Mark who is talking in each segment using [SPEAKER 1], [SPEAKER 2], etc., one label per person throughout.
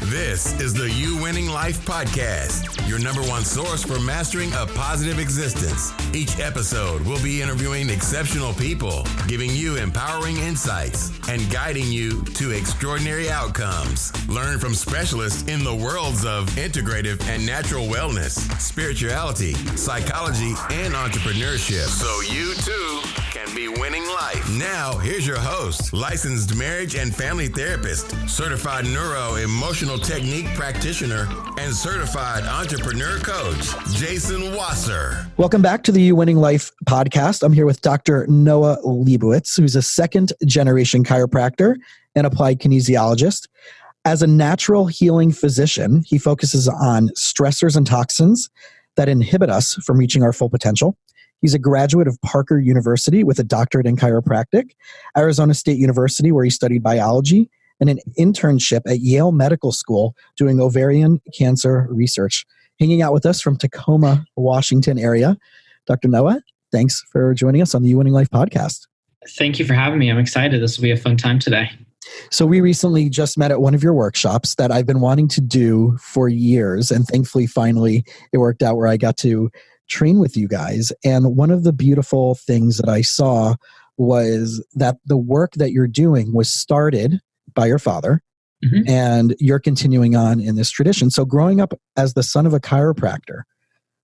[SPEAKER 1] This is the You Winning Life Podcast, your number one source for mastering a positive existence. Each episode will be interviewing exceptional people, giving you empowering insights, and guiding you to extraordinary outcomes. Learn from specialists in the worlds of integrative and natural wellness, spirituality, psychology, and entrepreneurship, so you too can be winning life. Now, here's your host, licensed marriage and family therapist, certified neuro-emotional technique practitioner, and certified entrepreneur coach, Jason Wasser.
[SPEAKER 2] Welcome back to the You Winning Life podcast. I'm here with Dr. Noah Lebowitz, who's a second-generation chiropractor and applied kinesiologist. As a natural healing physician, he focuses on stressors and toxins that inhibit us from reaching our full potential. He's a graduate of Parker University with a doctorate in chiropractic, Arizona State University, where he studied biology, and an internship at Yale Medical School doing ovarian cancer research. Hanging out with us from Tacoma, Washington area. Dr. Noah, thanks for joining us on the You Winning Life podcast.
[SPEAKER 3] Thank you for having me. I'm excited. This will be a fun time today.
[SPEAKER 2] So we recently just met at one of your workshops that I've been wanting to do for years, and thankfully, finally, it worked out where I got to train with you guys. And one of the beautiful things that I saw was that the work that you're doing was started by your father, and you're continuing on in this tradition. So growing up as the son of a chiropractor,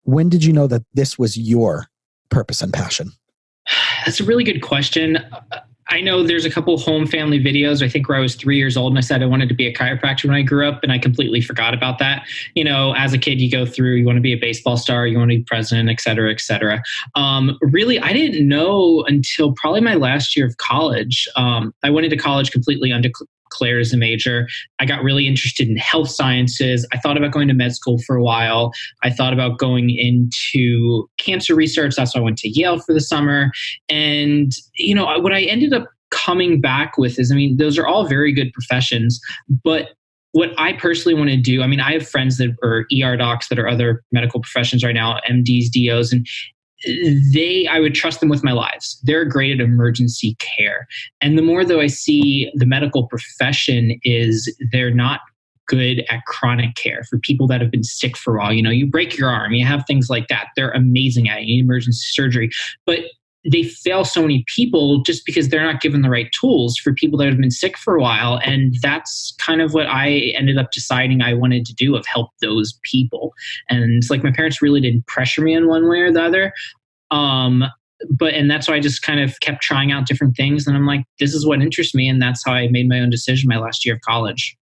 [SPEAKER 2] when did you know that this was your purpose and passion?
[SPEAKER 3] That's a really good question. I know there's a couple home family videos, I think, where I was 3 years old and I said I wanted to be a chiropractor when I grew up, and I completely forgot about that. You know, as a kid, you go through, you want to be a baseball star, you want to be president, et cetera, et cetera. Really, I didn't know until probably my last year of college. I went into college completely undeclared as a major. I got really interested in health sciences. I thought about going to med school for a while. I thought about going into cancer research. That's why I went to Yale for the summer. And, you know, what I ended up coming back with is, I mean, those are all very good professions, but what I personally want to do, I mean, I have friends that are ER docs that are other medical professions right now, MDs, DOs, and I would trust them with my lives. They're great at emergency care. And the more though I see the medical profession is they're not good at chronic care for people that have been sick for a while. You know, you break your arm, you have things like that. They're amazing at it. You need emergency surgery. But they fail so many people just because they're not given the right tools for people that have been sick for a while. And that's kind of what I ended up deciding I wanted to do, of help those people. And it's like my parents really didn't pressure me in one way or the other. And that's why I just kind of kept trying out different things. And I'm like, this is what interests me. And that's how I made my own decision my last year of college.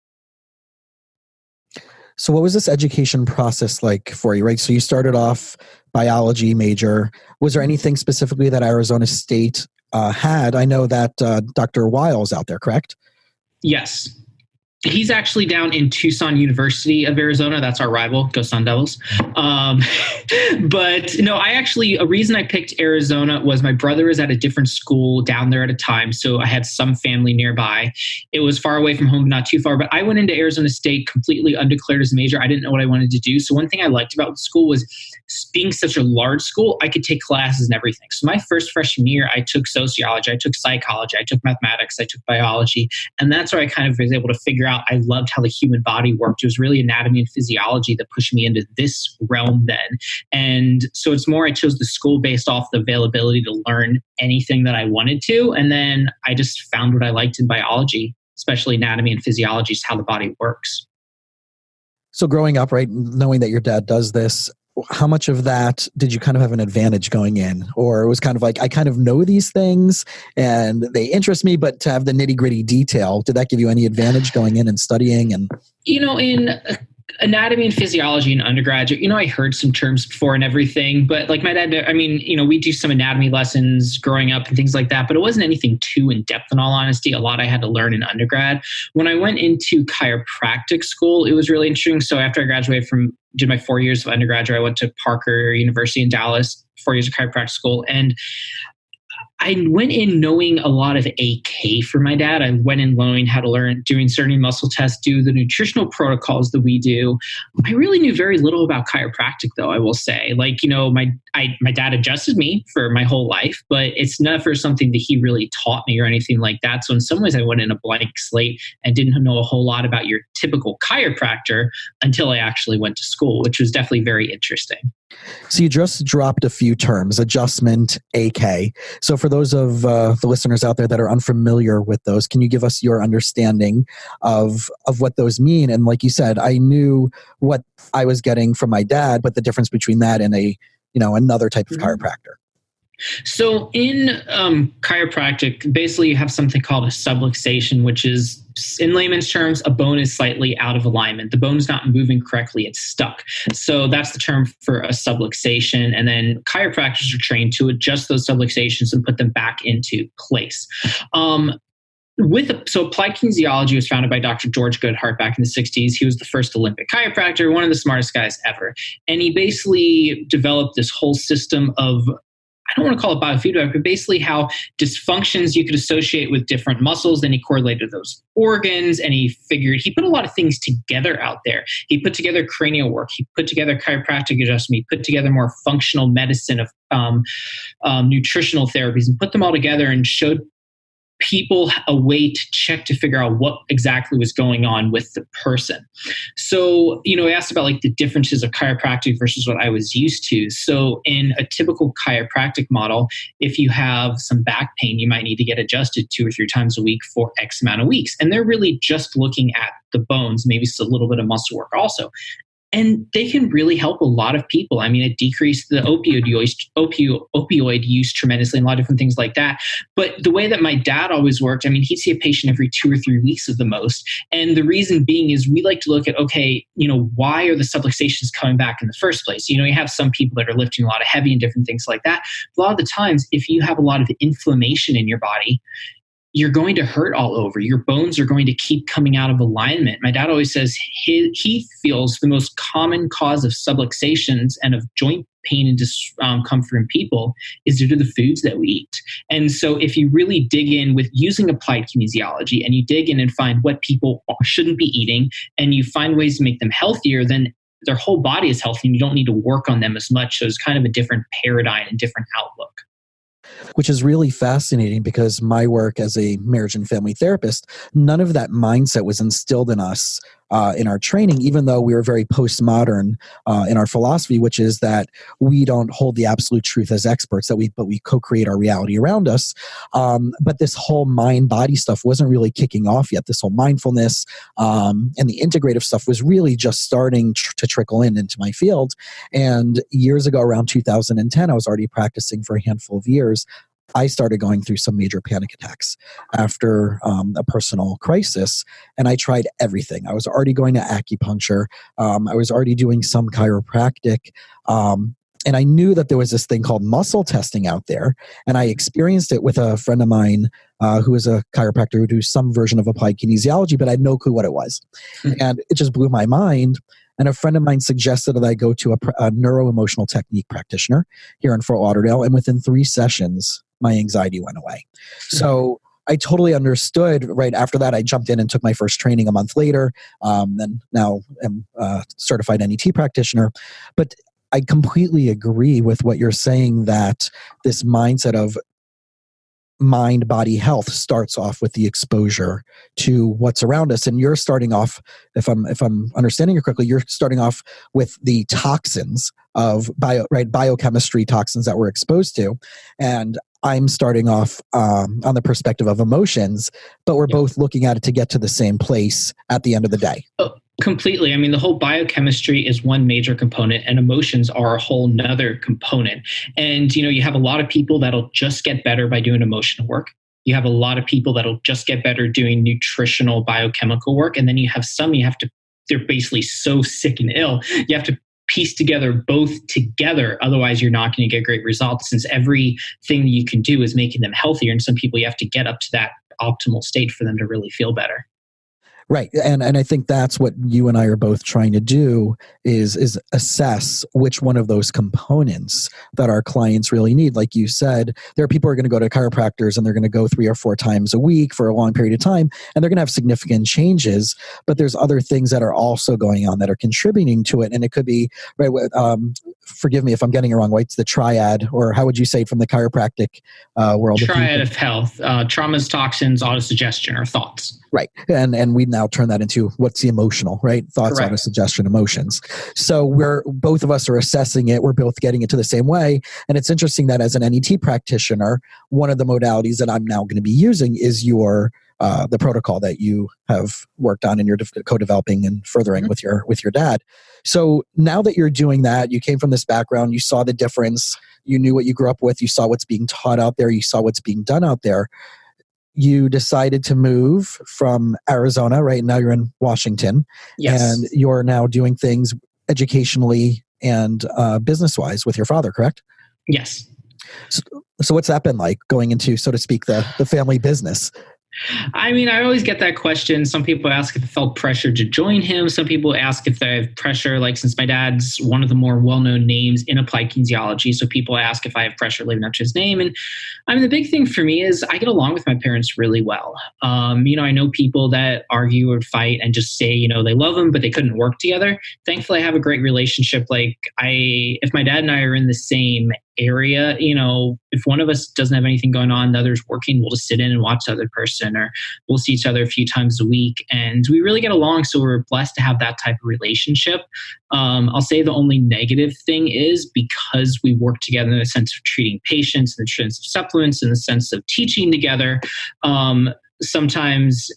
[SPEAKER 2] So what was this education process like for you, right? So you started off biology major. Was there anything specifically that Arizona State had? I know that Dr. Wiles out there, correct?
[SPEAKER 3] Yes. He's actually down in Tucson University of Arizona. That's our rival. Go Sun Devils. But no, a reason I picked Arizona was my brother was at a different school down there at a time. So I had some family nearby. It was far away from home, but not too far. But I went into Arizona State completely undeclared as a major. I didn't know what I wanted to do. So one thing I liked about the school was being such a large school, I could take classes and everything. So my first freshman year, I took sociology, I took psychology, I took mathematics, I took biology. And that's where I kind of was able to figure out, I loved how the human body worked. It was really anatomy and physiology that pushed me into this realm then. And so it's more, I chose the school based off the availability to learn anything that I wanted to. And then I just found what I liked in biology, especially anatomy and physiology, is how the body works.
[SPEAKER 2] So growing up, right, knowing that your dad does this, how much of that did you kind of have an advantage going in? Or it was kind of like, I kind of know these things and they interest me, but to have the nitty gritty detail, did that give you any advantage going in and studying? And
[SPEAKER 3] you know, in anatomy and physiology in undergraduate, you know, I heard some terms before and everything, but like my dad, I mean, you know, we do some anatomy lessons growing up and things like that, but it wasn't anything too in depth in all honesty. A lot I had to learn in undergrad. When I went into chiropractic school, it was really interesting. So after I graduated did my 4 years of undergraduate, I went to Parker University in Dallas, 4 years of chiropractic school. And I went in knowing a lot of AK for my dad. I went in knowing how to learn, doing certain muscle tests, do the nutritional protocols that we do. I really knew very little about chiropractic, though, I will say. Like, my dad adjusted me for my whole life, but it's never something that he really taught me or anything like that. So in some ways, I went in a blank slate and didn't know a whole lot about your typical chiropractor until I actually went to school, which was definitely very interesting.
[SPEAKER 2] So you just dropped a few terms, adjustment, AK. So for those of the listeners out there that are unfamiliar with those, can you give us your understanding of what those mean? And like you said, I knew what I was getting from my dad, but the difference between that and another type of chiropractor.
[SPEAKER 3] So in chiropractic, basically you have something called a subluxation, which is, in layman's terms, a bone is slightly out of alignment. The bone is not moving correctly. It's stuck. So that's the term for a subluxation. And then chiropractors are trained to adjust those subluxations and put them back into place. So applied kinesiology was founded by Dr. George Goodhart back in the 60s. He was the first Olympic chiropractor, one of the smartest guys ever. And he basically developed this whole system of, I don't want to call it biofeedback, but basically how dysfunctions you could associate with different muscles. Then he correlated those organs, and he put a lot of things together out there. He put together cranial work. He put together chiropractic adjustment. He put together more functional medicine of nutritional therapies, and put them all together and showed people a way to check to figure out what exactly was going on with the person. So, I asked about like the differences of chiropractic versus what I was used to. So in a typical chiropractic model, if you have some back pain, you might need to get adjusted 2 or 3 times a week for X amount of weeks. And they're really just looking at the bones, maybe a little bit of muscle work also. And they can really help a lot of people. I mean, it decreased the opioid use tremendously and a lot of different things like that. But the way that my dad always worked, I mean, he'd see a patient every 2 or 3 weeks at the most. And the reason being is we like to look at, okay, why are the subluxations coming back in the first place? You have some people that are lifting a lot of heavy and different things like that. A lot of the times, if you have a lot of inflammation in your body, you're going to hurt all over. Your bones are going to keep coming out of alignment. My dad always says he feels the most common cause of subluxations and of joint pain and discomfort in people is due to the foods that we eat. And so if you really dig in with using applied kinesiology and you dig in and find what people shouldn't be eating and you find ways to make them healthier, then their whole body is healthy and you don't need to work on them as much. So it's kind of a different paradigm and different outlook.
[SPEAKER 2] Which is really fascinating because my work as a marriage and family therapist, none of that mindset was instilled in us in our training, even though we were very postmodern in our philosophy, which is that we don't hold the absolute truth as experts, but we co-create our reality around us. But this whole mind-body stuff wasn't really kicking off yet. This whole mindfulness and the integrative stuff was really just starting to trickle into my field. And years ago, around 2010, I was already practicing for a handful of years. I started going through some major panic attacks after a personal crisis, and I tried everything. I was already going to acupuncture. I was already doing some chiropractic, and I knew that there was this thing called muscle testing out there, and I experienced it with a friend of mine who is a chiropractor who does some version of applied kinesiology, but I had no clue what it was. And it just blew my mind. And a friend of mine suggested that I go to a neuro-emotional technique practitioner here in Fort Lauderdale, and within 3 sessions, my anxiety went away. So I totally understood. Right after that, I jumped in and took my first training a month later. Then now I'm a certified NET practitioner. But I completely agree with what you're saying, that this mindset of mind, body health starts off with the exposure to what's around us. And you're starting off, if I'm understanding you correctly, you're starting off with the toxins of biochemistry toxins that we're exposed to. And I'm starting off on the perspective of emotions, but we're both looking at it to get to the same place at the end of the day.
[SPEAKER 3] Oh, completely. I mean, the whole biochemistry is one major component and emotions are a whole nother component. And, you have a lot of people that'll just get better by doing emotional work. You have a lot of people that'll just get better doing nutritional biochemical work. And then you have some, they're basically so sick and ill, you have to piece together both together. Otherwise, you're not going to get great results, since everything that you can do is making them healthier. And some people, you have to get up to that optimal state for them to really feel better.
[SPEAKER 2] Right. And I think that's what you and I are both trying to do is assess which one of those components that our clients really need. Like you said, there are people who are going to go to chiropractors and they're going to go 3 or 4 times a week for a long period of time, and they're going to have significant changes, but there's other things that are also going on that are contributing to it. And it could be, right, forgive me if I'm getting it wrong, right? It's the triad, or how would you say it from the chiropractic world?
[SPEAKER 3] Triad of health, traumas, toxins, autosuggestion, or thoughts.
[SPEAKER 2] Right. And we now turn that into what's the emotional, right? Thoughts,
[SPEAKER 3] Correct.
[SPEAKER 2] autosuggestion, emotions. So both of us are assessing it. We're both getting it to the same way. And it's interesting that as an NET practitioner, one of the modalities that I'm now going to be using is the protocol that you have worked on and you're co-developing and furthering with your dad. So now that you're doing that, you came from this background, you saw the difference, you knew what you grew up with, you saw what's being taught out there, you saw what's being done out there. You decided to move from Arizona, right? Now you're in Washington.
[SPEAKER 3] Yes.
[SPEAKER 2] And you're now doing things educationally and business-wise with your father, correct?
[SPEAKER 3] Yes.
[SPEAKER 2] So what's that been like, going into, so to speak, the family business?
[SPEAKER 3] I mean, I always get that question. Some people ask if I felt pressure to join him. Some people ask if I have pressure, like since my dad's one of the more well-known names in applied kinesiology. So people ask if I have pressure living up to his name. And I mean, the big thing for me is I get along with my parents really well. I know people that argue or fight and just say, they love him, but they couldn't work together. Thankfully, I have a great relationship. If my dad and I are in the same area, if one of us doesn't have anything going on, the other's working, we'll just sit in and watch the other person, or we'll see each other a few times a week. And we really get along. So we're blessed to have that type of relationship. I'll say the only negative thing is because we work together in the sense of treating patients, in the sense of supplements, in the sense of teaching together. Sometimes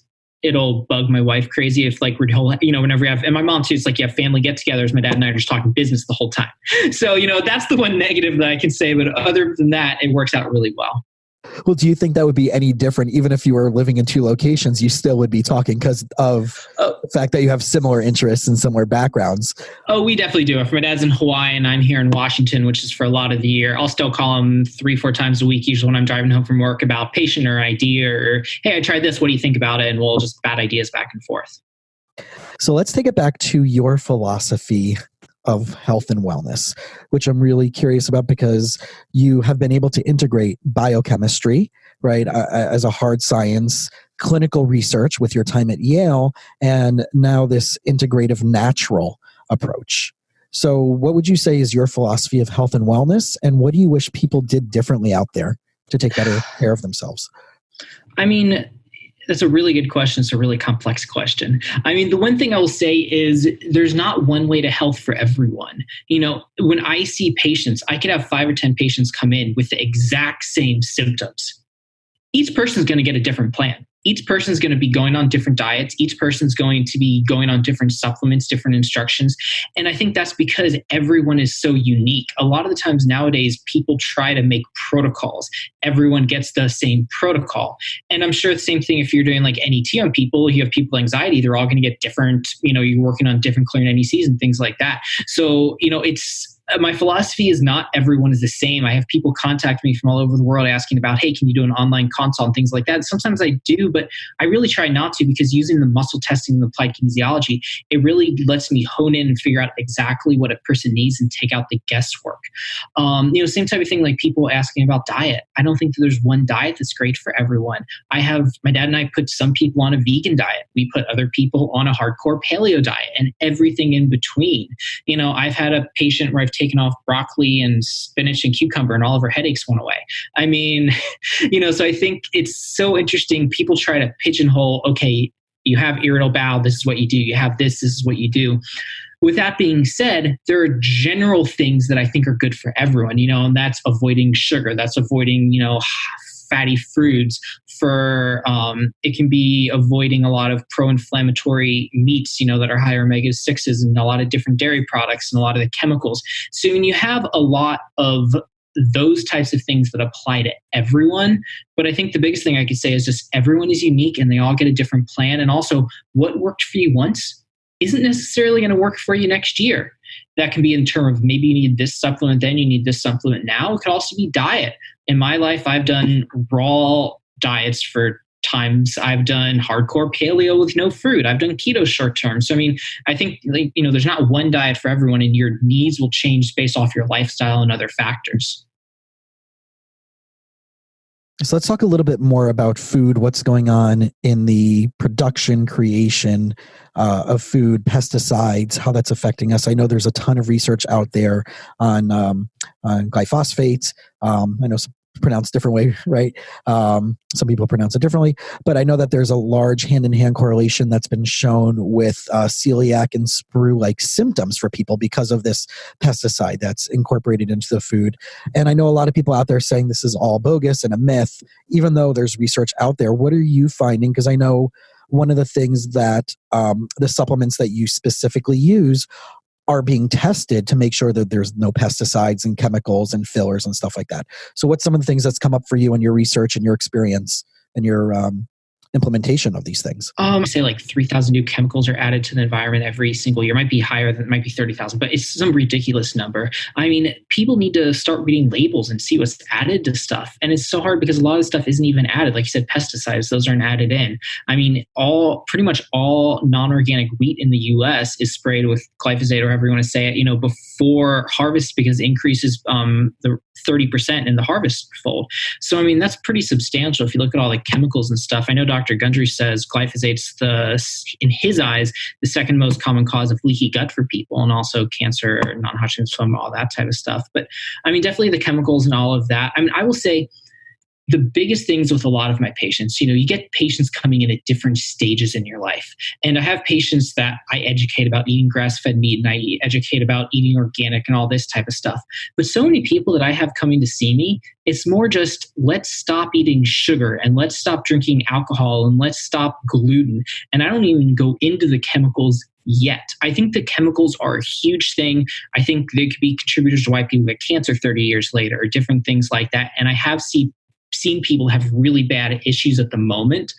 [SPEAKER 3] it'll bug my wife crazy if whenever we have, and my mom too, it's like you have family get-togethers, my dad and I are just talking business the whole time. So, that's the one negative that I can say, but other than that, it works out really well.
[SPEAKER 2] Well, do you think that would be any different, even if you were living in 2 locations, you still would be talking because of the fact that you have similar interests and similar backgrounds? Oh,
[SPEAKER 3] we definitely do. If my dad's in Hawaii and I'm here in Washington, which is for a lot of the year, I'll still call him 3-4 times a week, usually when I'm driving home from work, about patient or idea, or, hey, I tried this, what do you think about it? And we'll just bat ideas back and forth.
[SPEAKER 2] So let's take it back to your philosophy of health and wellness, which I'm really curious about because you have been able to integrate biochemistry, right, as a hard science, clinical research with your time at Yale, and now this integrative natural approach. So what would you say is your philosophy of health and wellness, and what do you wish people did differently out there to take better care of themselves? I mean,
[SPEAKER 3] that's a really good question. It's a really complex question. I mean, the one thing I will say is there's not one way to health for everyone. When I see patients, I could have 5 or 10 patients come in with the exact same symptoms. Each person's going to get a different plan. Each person's going to be going on different diets. Each person's going to be going on different supplements, different instructions. And I think that's because everyone is so unique. A lot of the times nowadays, people try to make protocols. Everyone gets the same protocol. And I'm sure the same thing if you're doing like NET on people, you have people with anxiety, they're all going to get different, you're working on different clear NECs and things like that. So, my philosophy is not everyone is the same. I have people contact me from all over the world asking about, hey, can you do an online consult and things like that? Sometimes I do, but I really try not to, because using the muscle testing and applied kinesiology, it really lets me hone in and figure out exactly what a person needs and take out the guesswork. Same type of thing, like people asking about diet. I don't think that there's one diet that's great for everyone. My dad and I put some people on a vegan diet. We put other people on a hardcore paleo diet and everything in between. I've had a patient where I've taken off broccoli and spinach and cucumber and all of her headaches went away. I mean, so I think it's so interesting. People try to pigeonhole, okay, you have irritable bowel, this is what you do. You have this is what you do. With that being said, there are general things that I think are good for everyone, and that's avoiding sugar. That's avoiding, fatty foods. It can be avoiding a lot of pro-inflammatory meats, that are higher omega-6s and a lot of different dairy products and a lot of the chemicals. So when you have a lot of those types of things that apply to everyone, but I think the biggest thing I could say is just everyone is unique and they all get a different plan. And also what worked for you once isn't necessarily going to work for you next year. That can be in terms of maybe you need this supplement, then you need this supplement now. It could also be diet. In my life, I've done raw diets for times I've done hardcore paleo with no fruit. I've done keto short term. So, I mean, I think, there's not one diet for everyone, and your needs will change based off your lifestyle and other factors.
[SPEAKER 2] So let's talk a little bit more about food, what's going on in the production, creation of food, pesticides, how that's affecting us. I know there's a ton of research out there on glyphosates. I know some pronounced different way, right? Some people pronounce it differently, but I know that there's a large hand-in-hand correlation that's been shown with celiac and sprue-like symptoms for people because of this pesticide that's incorporated into the food. And I know a lot of people out there saying this is all bogus and a myth, even though there's research out there. What are you finding? Because I know one of the things that the supplements that you specifically use are being tested to make sure that there's no pesticides and chemicals and fillers and stuff like that. So what's some of the things that's come up for you in your research and your experience and your implementation of these things?
[SPEAKER 3] I say like 3,000 new chemicals are added to the environment every single year. It might be higher than, it might be 30,000, but it's some ridiculous number. I mean, people need to start reading labels and see what's added to stuff. And it's so hard because a lot of stuff isn't even added. Like you said, pesticides, those aren't added in. I mean, pretty much all non-organic wheat in the US is sprayed with glyphosate, or however you want to say it, before harvest, because it increases the 30% in the harvest fold. So, I mean, that's pretty substantial if you look at all the chemicals and stuff. I know Dr. Gundry says glyphosate's in his eyes, the second most common cause of leaky gut for people, and also cancer, non-Hodgkin's lymphoma, all that type of stuff. But I mean, definitely the chemicals and all of that. I mean, I will say the biggest things with a lot of my patients, you get patients coming in at different stages in your life. And I have patients that I educate about eating grass-fed meat, and I educate about eating organic and all this type of stuff. But so many people that I have coming to see me, it's more just, let's stop eating sugar, and let's stop drinking alcohol, and let's stop gluten. And I don't even go into the chemicals yet. I think the chemicals are a huge thing. I think they could be contributors to why people get cancer 30 years later, or different things like that. And I have seen people have really bad issues at the moment.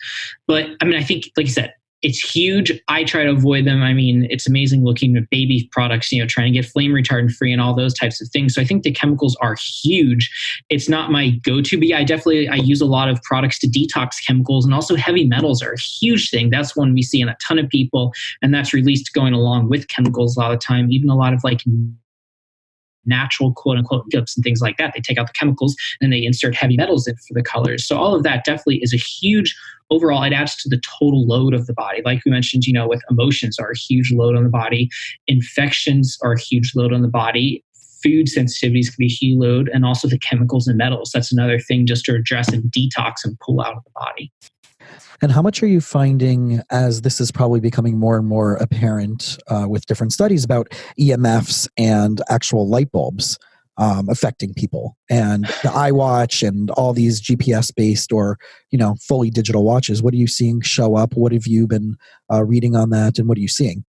[SPEAKER 3] But I mean, I think, like I said, it's huge. I try to avoid them. I mean, it's amazing looking at baby products, trying to get flame retardant free and all those types of things. So I think the chemicals are huge. It's not my go-to, but yeah, I use a lot of products to detox chemicals, and also heavy metals are a huge thing. That's one we see in a ton of people, and that's released going along with chemicals a lot of the time. Even a lot of like natural quote unquote dips and things like that. They take out the chemicals and they insert heavy metals in for the colors. So all of that definitely is a huge overall, it adds to the total load of the body. Like we mentioned, with emotions are a huge load on the body. Infections are a huge load on the body. Food sensitivities can be a huge load, and also the chemicals and metals. That's another thing just to address and detox and pull out of the body.
[SPEAKER 2] And how much are you finding, as this is probably becoming more and more apparent with different studies about EMFs and actual light bulbs affecting people, and the iWatch and all these GPS-based or, fully digital watches? What are you seeing show up? What have you been reading on that, and what are you seeing?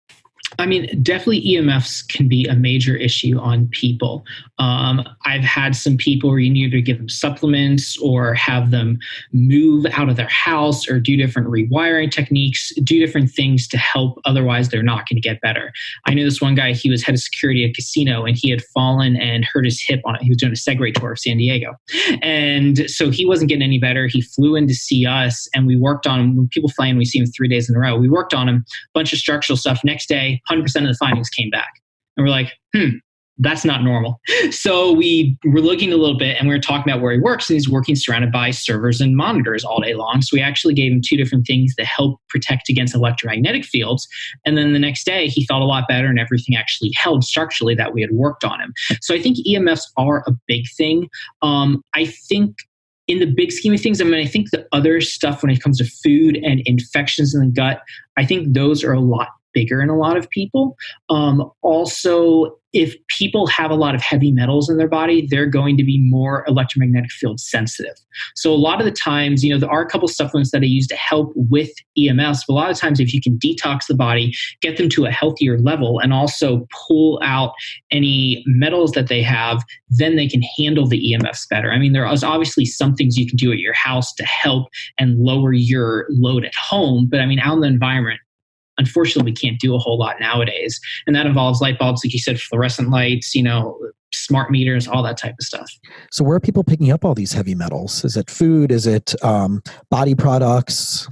[SPEAKER 3] I mean, definitely EMFs can be a major issue on people. I've had some people where you need to give them supplements or have them move out of their house or do different rewiring techniques, do different things to help. Otherwise, they're not going to get better. I knew this one guy, he was head of security at a casino, and he had fallen and hurt his hip on it. He was doing a Segway tour of San Diego. And so he wasn't getting any better. He flew in to see us, and we worked on him. When people fly in, we see him 3 days in a row. We worked on him, a bunch of structural stuff. Next day, 100% of the findings came back. And we're like, that's not normal. So we were looking a little bit, and we were talking about where he works, and he's working surrounded by servers and monitors all day long. So we actually gave him 2 different things to help protect against electromagnetic fields. And then the next day he felt a lot better, and everything actually held structurally that we had worked on him. So I think EMFs are a big thing. I think in the big scheme of things, I think the other stuff when it comes to food and infections in the gut, I think those are a lot bigger in a lot of people. Also, if people have a lot of heavy metals in their body, they're going to be more electromagnetic field sensitive. So a lot of the times, there are a couple supplements that I use to help with EMFs, but a lot of times if you can detox the body, get them to a healthier level, and also pull out any metals that they have, then they can handle the EMFs better. I mean, there is obviously some things you can do at your house to help and lower your load at home, but I mean, out in the environment, unfortunately, we can't do a whole lot nowadays. And that involves light bulbs, like you said, fluorescent lights, smart meters, all that type of stuff.
[SPEAKER 2] So where are people picking up all these heavy metals? Is it food? Is it body products?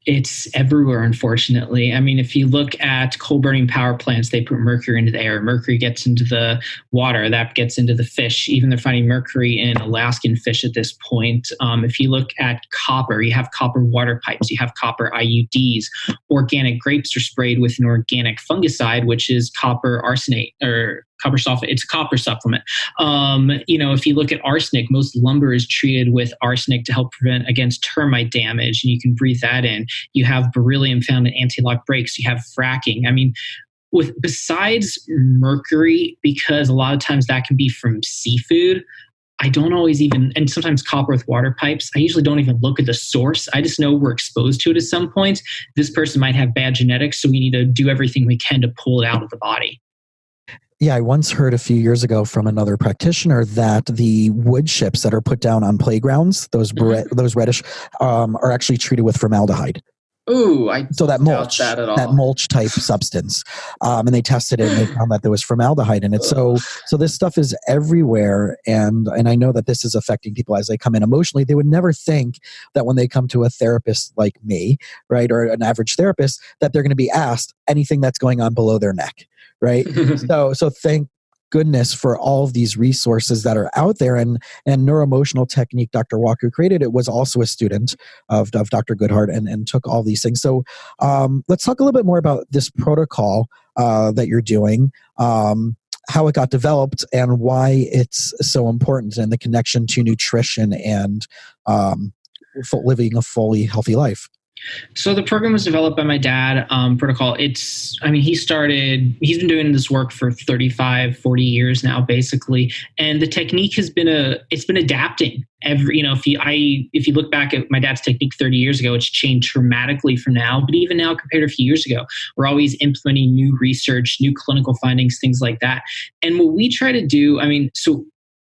[SPEAKER 3] It's everywhere, unfortunately. I mean, if you look at coal-burning power plants, they put mercury into the air. Mercury gets into the water. That gets into the fish. Even they're finding mercury in Alaskan fish at this point. If you look at copper, you have copper water pipes. You have copper IUDs. Organic grapes are sprayed with an organic fungicide, which is copper arsenate or copper sulfate. It's a copper supplement. If you look at arsenic, most lumber is treated with arsenic to help prevent against termite damage, and you can breathe that in. You have beryllium found in anti-lock brakes. You have fracking. I mean, besides mercury, because a lot of times that can be from seafood, I don't always even, and sometimes copper with water pipes, I usually don't even look at the source. I just know we're exposed to it at some point. This person might have bad genetics, so we need to do everything we can to pull it out of the body.
[SPEAKER 2] Yeah, I once heard a few years ago from another practitioner that the wood chips that are put down on playgrounds, those reddish, are actually treated with formaldehyde.
[SPEAKER 3] Ooh, I
[SPEAKER 2] so that mulch, that mulch type substance, and they tested it and they found that there was formaldehyde in it. So this stuff is everywhere, and I know that this is affecting people as they come in emotionally. They would never think that when they come to a therapist like me, right, or an average therapist, that they're going to be asked anything that's going on below their neck, right? So thank goodness for all of these resources that are out there, and neuroemotional technique Dr. Walker created it was also a student of Dr. Goodhart and took all these things. So let's talk a little bit more about this protocol that you're doing, how it got developed and why it's so important, and the connection to nutrition and living a fully healthy life.
[SPEAKER 3] So the program was developed by my dad, protocol. He's been doing this work for 35, 40 years now, basically. And the technique has been adapting. If you look back at my dad's technique 30 years ago, it's changed dramatically from now. But even now, compared to a few years ago, we're always implementing new research, new clinical findings, things like that. And what we try to do,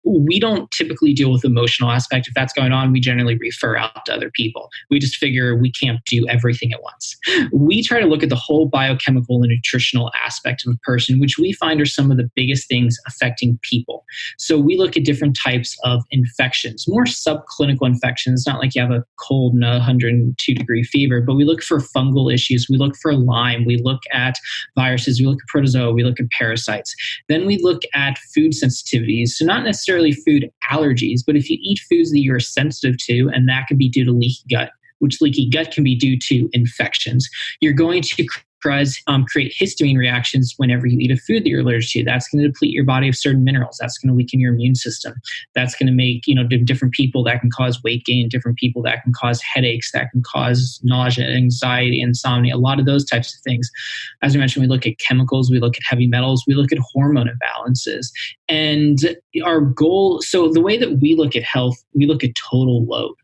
[SPEAKER 3] we don't typically deal with the emotional aspect. If that's going on, we generally refer out to other people. We just figure we can't do everything at once. We try to look at the whole biochemical and nutritional aspect of a person, which we find are some of the biggest things affecting people. So we look at different types of infections, more subclinical infections, not like you have a cold and 102-degree fever, but we look for fungal issues. We look for Lyme. We look at viruses. We look at protozoa. We look at parasites. Then we look at food sensitivities. So not necessarily food allergies, but if you eat foods that you're sensitive to, and that can be due to leaky gut, which leaky gut can be due to infections, you're going to create histamine reactions whenever you eat a food that you're allergic to. That's going to deplete your body of certain minerals. That's going to weaken your immune system. That's going to make, different people that can cause weight gain, different people that can cause headaches, that can cause nausea, anxiety, insomnia, a lot of those types of things. As I mentioned, we look at chemicals, we look at heavy metals, we look at hormone imbalances. And our goal, so the way that we look at health, we look at total load.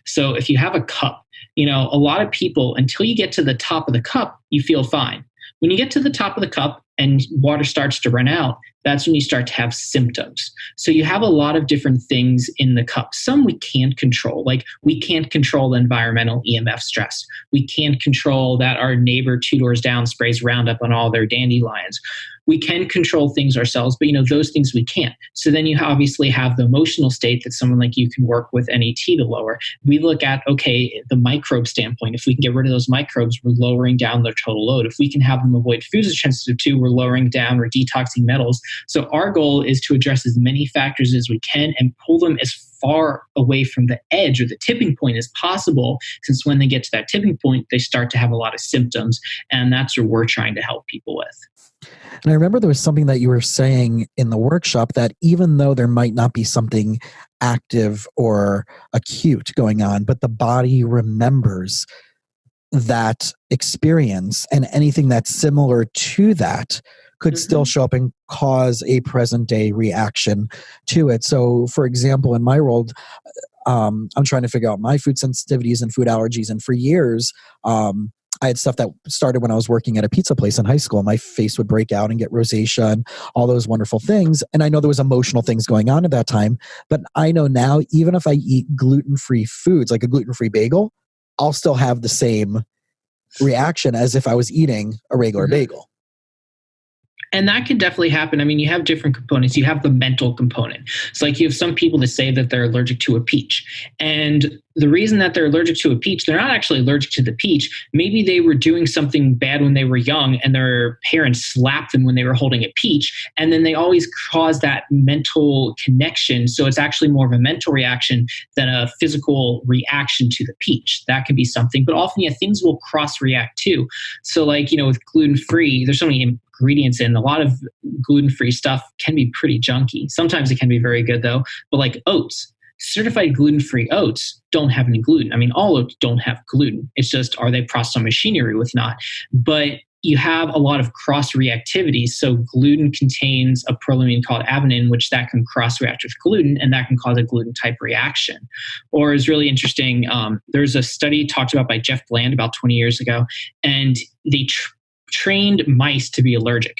[SPEAKER 3] So if you have a cup, a lot of people, until you get to the top of the cup, you feel fine. When you get to the top of the cup and water starts to run out, that's when you start to have symptoms. So you have a lot of different things in the cup. Some we can't control, like we can't control the environmental EMF stress. We can't control that our neighbor 2 doors down sprays Roundup on all their dandelions. We can control things ourselves, but those things we can't. So then you obviously have the emotional state that someone like you can work with NET to lower. We look at, the microbe standpoint. If we can get rid of those microbes, we're lowering down their total load. If we can have them avoid foods they're sensitive to, we're lowering down, we're detoxing metals. So our goal is to address as many factors as we can and pull them as far away from the edge or the tipping point as possible, since when they get to that tipping point, they start to have a lot of symptoms. And that's what we're trying to help people with.
[SPEAKER 2] And I remember there was something that you were saying in the workshop, that even though there might not be something active or acute going on, but the body remembers that experience, and anything that's similar to that could still show up and cause a present day reaction to it. So for example, in my world, I'm trying to figure out my food sensitivities and food allergies. And for years, I had stuff that started when I was working at a pizza place in high school. My face would break out and get rosacea and all those wonderful things. And I know there was emotional things going on at that time. But I know now, even if I eat gluten-free foods, like a gluten-free bagel, I'll still have the same reaction as if I was eating a regular bagel.
[SPEAKER 3] And that can definitely happen. I mean, you have different components. You have the mental component. It's like you have some people that say that they're allergic to a peach. And the reason that they're allergic to a peach, they're not actually allergic to the peach. Maybe they were doing something bad when they were young and their parents slapped them when they were holding a peach. And then they always cause that mental connection. So it's actually more of a mental reaction than a physical reaction to the peach. That can be something. But often, yeah, things will cross-react too. So like, with gluten-free, there's so many ingredients in. A lot of gluten-free stuff can be pretty junky. Sometimes it can be very good though. But like oats, certified gluten-free oats don't have any gluten. I mean, all oats don't have gluten. It's just, are they processed on machinery with not? But you have a lot of cross-reactivity. So gluten contains a prolamine called adenine, which that can cross-react with gluten, and that can cause a gluten-type reaction. Or is really interesting, there's a study talked about by Jeff Bland about 20 years ago, and they trained mice to be allergic,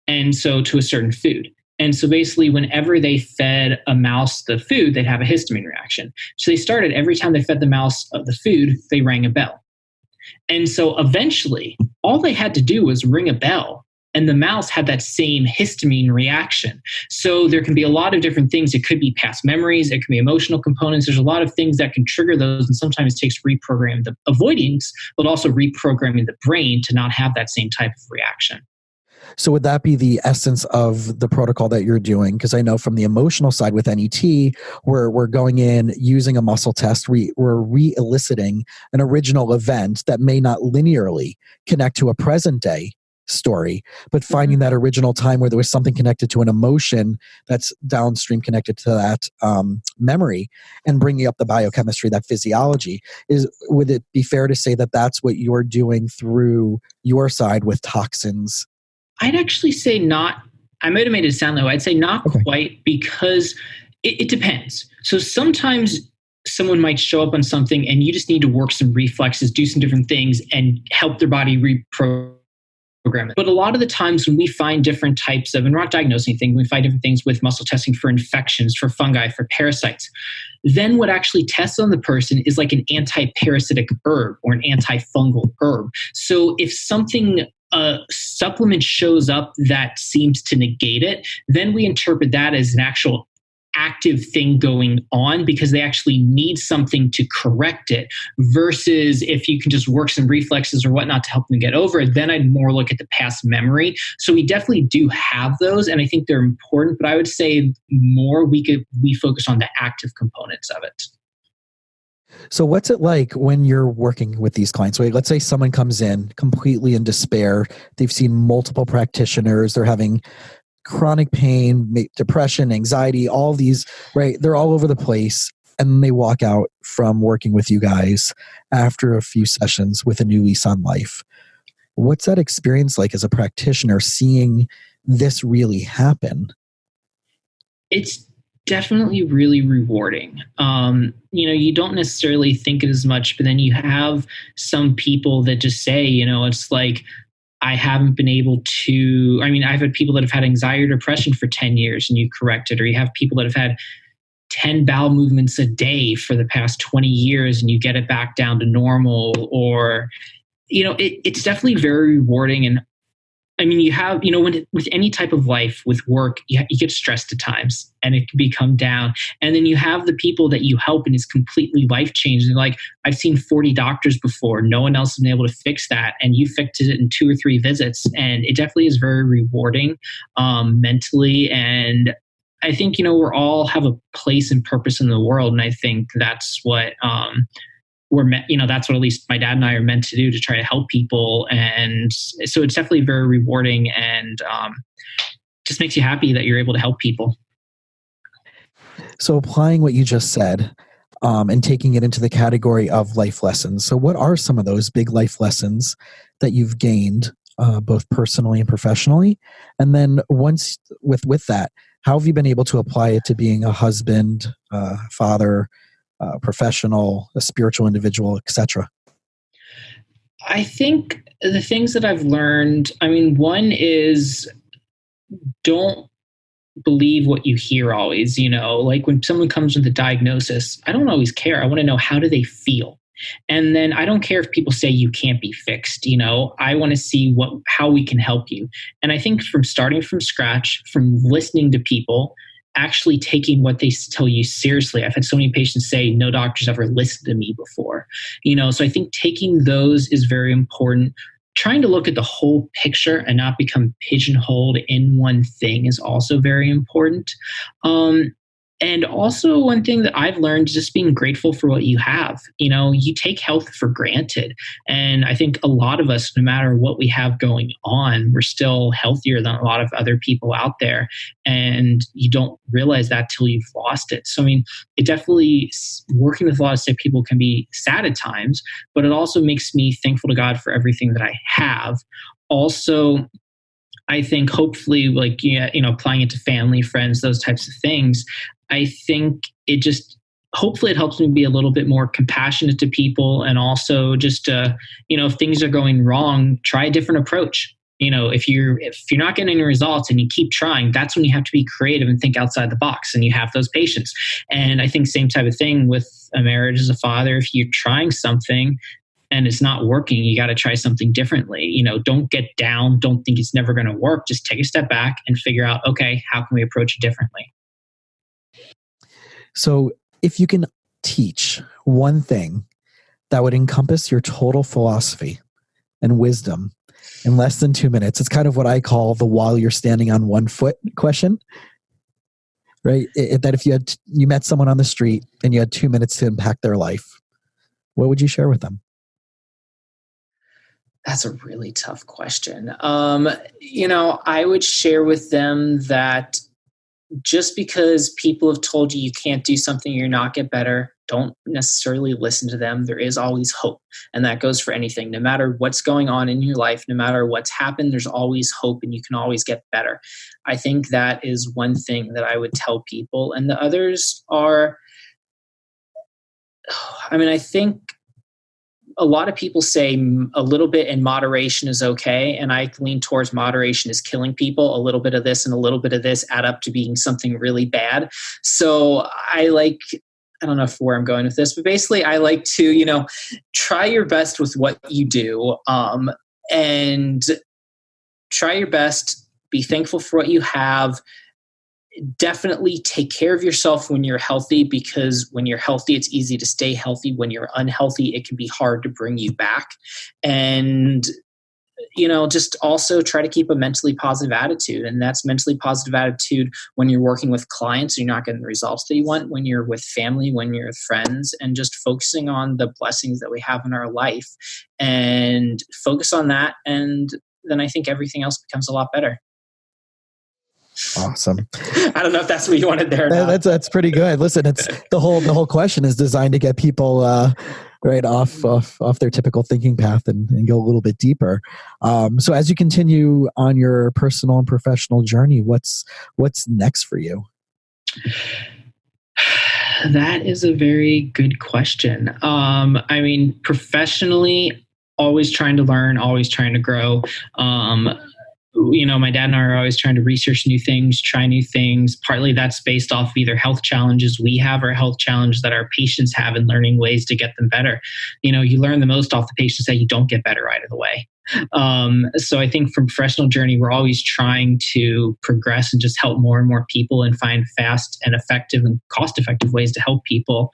[SPEAKER 3] and so to a certain food. And so basically, whenever they fed a mouse the food, they'd have a histamine reaction. So they started, every time they fed the mouse the food, they rang a bell. And so eventually, all they had to do was ring a bell, and the mouse had that same histamine reaction. So there can be a lot of different things. It could be past memories. It can be emotional components. There's a lot of things that can trigger those. And sometimes it takes reprogramming the avoidance, but also reprogramming the brain to not have that same type of reaction.
[SPEAKER 2] So would that be the essence of the protocol that you're doing? Because I know from the emotional side with NET, we're going in using a muscle test. We're re-eliciting an original event that may not linearly connect to a present day story, but finding that original time where there was something connected to an emotion that's downstream connected to that memory, and bringing up the biochemistry, that physiology. Would it be fair to say that that's what you're doing through your side with Toxins?
[SPEAKER 3] I'd actually say not. I might have made it sound that way. I'd say not quite, because it depends. So sometimes someone might show up on something and you just need to work some reflexes, do some different things, and help their body reprogram it. But a lot of the times when we find different types of, and we're not diagnosing anything, we find different things with muscle testing for infections, for fungi, for parasites, then what actually tests on the person is like an anti-parasitic herb or an antifungal herb. So if something a supplement shows up that seems to negate it, then we interpret that as an actual active thing going on, because they actually need something to correct it, versus if you can just work some reflexes or whatnot to help them get over it, then I'd more look at the past memory. So we definitely do have those, and I think they're important, but I would say more we focus on the active components of it.
[SPEAKER 2] So what's it like when you're working with these clients? Wait, let's say someone comes in completely in despair. They've seen multiple practitioners. They're having chronic pain, depression, anxiety, all these, right? They're all over the place. And they walk out from working with you guys after a few sessions with a new lease on life. What's that experience like as a practitioner, seeing this really happen?
[SPEAKER 3] It's definitely really rewarding. You don't necessarily think it as much, but then you have some people that just say, it's like, I haven't been able to, I've had people that have had anxiety or depression for 10 years and you correct it, or you have people that have had 10 bowel movements a day for the past 20 years and you get it back down to normal, or, it's definitely very rewarding. And you have, with any type of life, with work, you get stressed at times and it can become down. And then you have the people that you help and it's completely life changing. Like, I've seen 40 doctors before. No one else has been able to fix that. And you fixed it in 2 or 3 visits. And it definitely is very rewarding mentally. And I think, we're all have a place and purpose in the world. And I think that's what, we're meant, that's what at least my dad and I are meant to do, to try to help people. And so it's definitely very rewarding, and just makes you happy that you're able to help people.
[SPEAKER 2] So applying what you just said and taking it into the category of life lessons. So what are some of those big life lessons that you've gained both personally and professionally? And then once with that, how have you been able to apply it to being a husband, father, professional, a spiritual individual, etc.?
[SPEAKER 3] I think the things that I've learned, one is, don't believe what you hear always. Like when someone comes with a diagnosis, I don't always care. I want to know, how do they feel? And then I don't care if people say you can't be fixed. I want to see how we can help you. And I think from starting from scratch, from listening to people, actually taking what they tell you seriously. I've had so many patients say, no doctor's ever listened to me before. So I think taking those is very important. Trying to look at the whole picture and not become pigeonholed in one thing is also very important. And also one thing that I've learned is just being grateful for what you have. You take health for granted. And I think a lot of us, no matter what we have going on, we're still healthier than a lot of other people out there. And you don't realize that till you've lost it. So, it definitely, working with a lot of sick people can be sad at times, but it also makes me thankful to God for everything that I have. Also, I think hopefully applying it to family, friends, those types of things, I think hopefully it helps me be a little bit more compassionate to people, and also just, if things are going wrong, try a different approach. If you're not getting any results and you keep trying, that's when you have to be creative and think outside the box, and you have those patience. And I think same type of thing with a marriage as a father. If you're trying something and it's not working, you got to try something differently. Don't get down. Don't think it's never going to work. Just take a step back and figure out, okay, how can we approach it differently?
[SPEAKER 2] So if you can teach one thing that would encompass your total philosophy and wisdom in less than 2 minutes, it's kind of what I call the while you're standing on one foot question, right? That if you met someone on the street and you had 2 minutes to impact their life, what would you share with them?
[SPEAKER 3] That's a really tough question. I would share with them that just because people have told you can't do something, you're not get better, don't necessarily listen to them. There is always hope. And that goes for anything. No matter what's going on in your life, no matter what's happened, there's always hope and you can always get better. I think that is one thing that I would tell people. And the others are, I think a lot of people say a little bit in moderation is okay. And I lean towards moderation is killing people. A little bit of this and a little bit of this add up to being something really bad. So I don't know where I'm going with this, but basically I like to, try your best with what you do, and try your best, be thankful for what you have. Definitely take care of yourself when you're healthy, because when you're healthy, it's easy to stay healthy. When you're unhealthy, it can be hard to bring you back. And, just also try to keep a mentally positive attitude. And that's mentally positive attitude when you're working with clients, you're not getting the results that you want, when you're with family, when you're with friends, and just focusing on the blessings that we have in our life and focus on that. And then I think everything else becomes a lot better.
[SPEAKER 2] Awesome.
[SPEAKER 3] I don't know if that's what you wanted there.
[SPEAKER 2] That's pretty good. Listen, it's the whole question is designed to get people right off their typical thinking path and go a little bit deeper. So as you continue on your personal and professional journey, what's next for you?
[SPEAKER 3] That is a very good question. Professionally, always trying to learn, always trying to grow. My dad and I are always trying to research new things, try new things. Partly that's based off either health challenges we have or health challenges that our patients have, and learning ways to get them better. You learn the most off the patients that you don't get better right of the way. So I think from professional journey, we're always trying to progress and just help more and more people and find fast and effective and cost-effective ways to help people.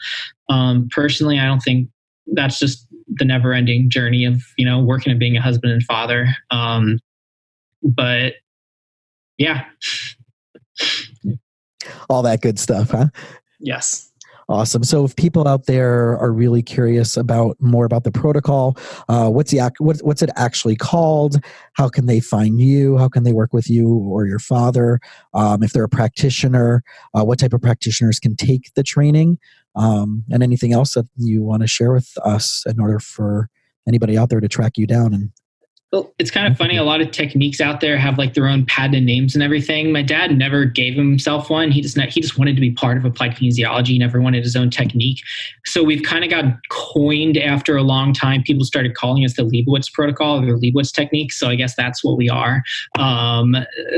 [SPEAKER 3] Personally, I don't think that's just the never-ending journey of, working and being a husband and father. But yeah.
[SPEAKER 2] All that good stuff, huh?
[SPEAKER 3] Yes.
[SPEAKER 2] Awesome. So if people out there are really curious about more about the protocol, what's it actually called? How can they find you? How can they work with you or your father? If they're a practitioner, what type of practitioners can take the training? And anything else that you want to share with us in order for anybody out there to track you down and
[SPEAKER 3] Well, it's kind of funny. A lot of techniques out there have like their own patented names and everything. My dad never gave himself one. He just wanted to be part of applied kinesiology. He never wanted his own technique. So we've kind of got coined after a long time. People started calling us the Lebowitz protocol or the Lebowitz technique. So I guess that's what we are.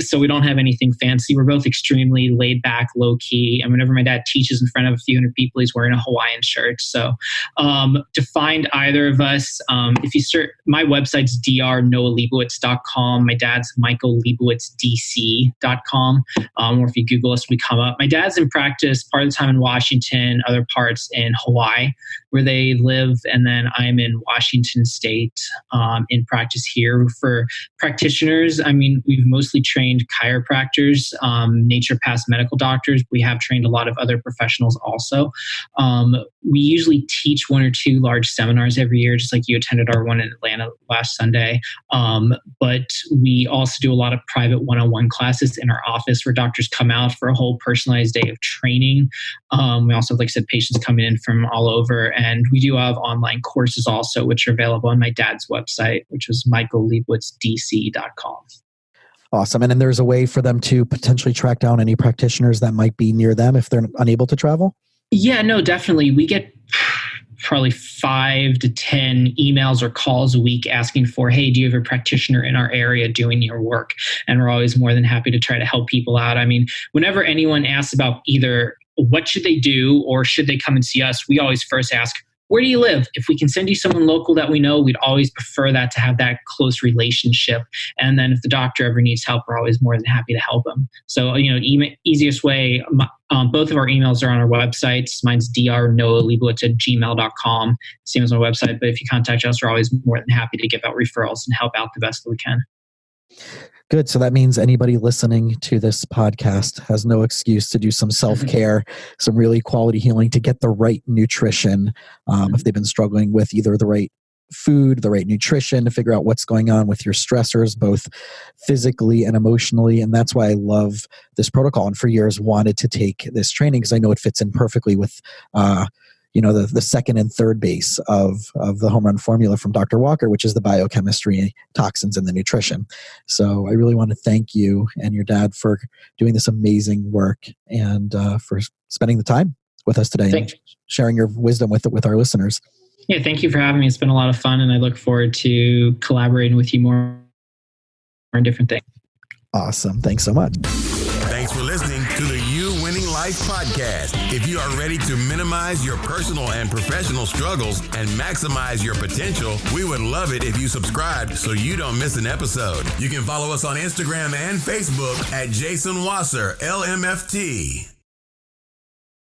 [SPEAKER 3] So we don't have anything fancy. We're both extremely laid back, low key. And whenever my dad teaches in front of a few hundred people, he's wearing a Hawaiian shirt. So to find either of us, if you search, my website's drnoalebowitz.com. My dad's michaellebowitzdc.com. Or if you Google us, we come up. My dad's in practice part of the time in Washington, other parts in Hawaii, where they live. And then I'm in Washington State in practice here. For practitioners, I mean, we've mostly trained chiropractors, naturopaths, medical doctors. We have trained a lot of other professionals also. We usually teach 1 or 2 large seminars every year, just like you attended our one in Atlanta last Sunday. But we also do a lot of private one-on-one classes in our office where doctors come out for a whole personalized day of training. We also have, like I said, patients coming in from all over. And we do have online courses also, which are available on my dad's website, which is michaellebowitzdc.com.
[SPEAKER 2] Awesome. And then there's a way for them to potentially track down any practitioners that might be near them if they're unable to travel?
[SPEAKER 3] Yeah, no, definitely. We get probably 5 to 10 emails or calls a week asking for, hey, do you have a practitioner in our area doing your work? And we're always more than happy to try to help people out. I mean, whenever anyone asks about either what should they do or should they come and see us, we always first ask, where do you live? If we can send you someone local that we know, we'd always prefer that to have that close relationship. And then if the doctor ever needs help, we're always more than happy to help them. So, easiest way, both of our emails are on our websites. Mine's drnoalebowitz@gmail.com. Same as my website. But if you contact us, we're always more than happy to give out referrals and help out the best that we can.
[SPEAKER 2] Good. So that means anybody listening to this podcast has no excuse to do some self-care, some really quality healing to get the right nutrition. If they've been struggling with either the right food, the right nutrition, to figure out what's going on with your stressors, both physically and emotionally. And that's why I love this protocol. And for years wanted to take this training because I know it fits in perfectly with the second and third base of the home run formula from Dr. Walker, which is the biochemistry, toxins, and the nutrition. So I really want to thank you and your dad for doing this amazing work and for spending the time with us today and sharing your wisdom with our listeners.
[SPEAKER 3] Yeah, thank you for having me. It's been a lot of fun, and I look forward to collaborating with you more on different things.
[SPEAKER 2] Awesome. Thanks so much.
[SPEAKER 1] Thanks for listening to the You Winning Life podcast. If you are ready to minimize your personal and professional struggles and maximize your potential, we would love it if you subscribe so you don't miss an episode. You can follow us on Instagram and Facebook at Jason Wasser, LMFT.